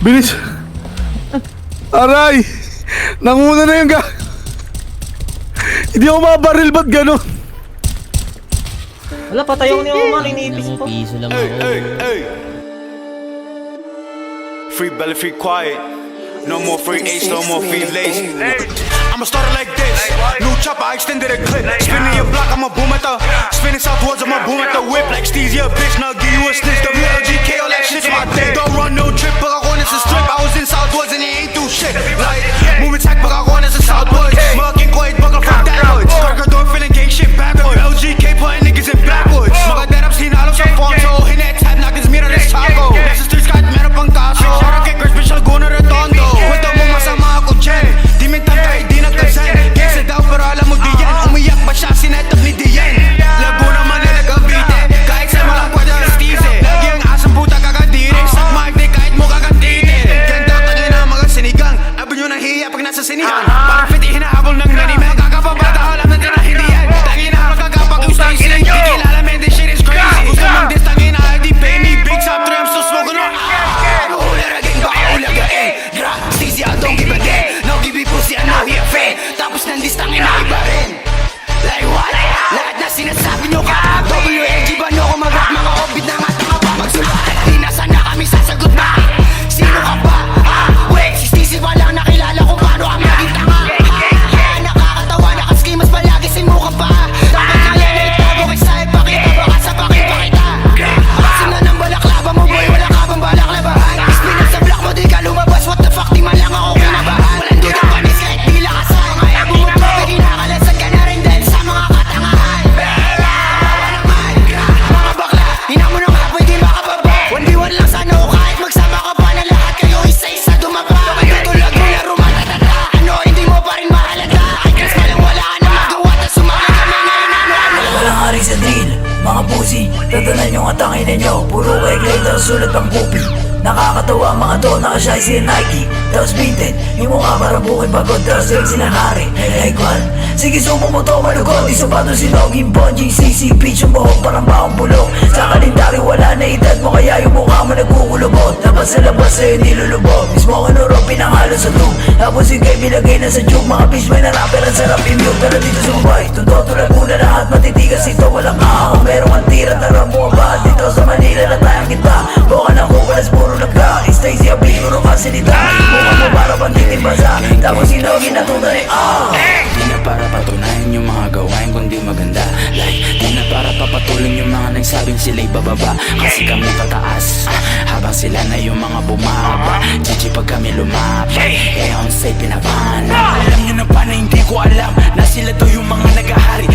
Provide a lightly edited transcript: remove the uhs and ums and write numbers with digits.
Bilis! Aray! Nanguna na yung Hindi ako mabaril, ba't ganun? Wala, patayong ni Omar, iniipis ko. Piso lang ako. Free belly, free quiet. No more free ace, no more free lazy. I'ma start it like this. New chopper, I extended a clip. Spinning your block, I'ma boom at the. Spinning southwards, I'ma boom at the whip. Like Steve's, yeah, bitch, now give you a snitch. WLGK, all that shit's my thing. Don't run no trip, but I want us a strip. I was in Southwoods and it ain't do shit. Like, moving tech, but I want us a Southwoods. Motherfucking quiet, buckle from Danwoods. Burger door, feeling gang shit backwards. LGK, putting niggas in backwoods. Mga darap, sinalo sa Fonso. Hinet, tap, knock his mirror, this taco. Nasa streets, kahit meron pang kaso. Shout out kay Chris, special guna redondo. Kwento mo masama ako, Chen. Di mintan kahit di nagkasan. Kesa daw, pero alam mo di yan. Umiyak ba siya, sinetap ni Dian. Laguna, Manila, Cavite. Kahit sa mga pwede ang Steve. Lagi ang asang puta kakadiri. Sa mic, di kahit mo kakatiti. Ganda tangin na mga sinigang. Abon nyo ng hiya pag nasa sinihan. Parang piti hinahabol ng nanime. Kakapabata, alam na din na hindi yan. Tangin na magkakapag yung Stacy. Di kilala, man, this shit is crazy. Gusto mong dis, tangin na, di pay me. Big top 3, I'm still smoking on. Ularagin, baka ulagain. Gra, Stacy, I don't give a damn. No give me pussy, I know he a fan. Tapos nandis, tangin na iba rin. Like what? Lahat na sinasabi nyo ka. WLG ba nyo ako mag-rap? Mga obit na nga tanga pa magsulat. Di na sana kami sasagot ba? Sino ka ba? Wait, si Stacy pa lang nakilala kung paano ka maging tanga. Nakakatawa, nakaskimas palagi si mukha pa. Dapat na yan ay itago kay sa'yo. Pakita baka sa pakita. Kasi na ng balaklava mo boy, wala ka bang balaklabahan? Spinner sa block mo, di ka lumabas. What the fuck, di man lang ako kinabahan. Walang dudang panis kahit di lakasan. Mga yabo mo to, kinakalasad ka na rin dahil sa mga katangahan. Tawa naman, mga bakla, hina mo nang hapoy di makababa. 1v1 lang sana o kahit magsama ka pa na lahat kayo isa-isa dumapa. Tutulag mo na rumatatata, ano hindi mo pa rin mahalata. Ay Chris pa lang wala ka na magawa, tas sumama kami ngayon ano-ano. Walang hari sa drill, mga pussy. Tatanan yung atangin ninyo. Puro kay Glenda, sulat ang kopi. Nakakatawa ang mga to, nakashay si Nike. Tapos vintage, yung mukha parang bukid pagod. Tapos rin sila hari, like one. Sige sumo mo to, malugod. Di sapato si Noging, Bonjing, CC, Peach. Yung buhok parang baong bulok. Sa kalendaryo wala na edad mo, kaya yung mukha mo nagkukulubot. Labas sa labas sa'yo nilulubog. Mismo ka nuro, pinangalo sa tube. Tapos yung kay bilagay na sa tube. Mga bitch may narapper ang sarap i-mute. Pero dito sa mabay, totoo tulad muna lahat. Matitigas ito, walang ako. Merong ang tira, tara mo ba? Dito sa Manila na tayong kita. Buka ng kukulas, puro nagka. Stay siya, puro kasilita. Mukha mo para pantitin basa. Tapos sinogin na tunay, Di na para patunayan yung mga gawain kundi maganda. Like, di na para papatuloy yung mga nagsabing sila'y bababa. Kasi kami pataas, habang sila na yung mga bumaba. GG pag kami lumapay, on site pinapana. Alam nyo na ba na hindi ko alam na sila to yung mga nagahari.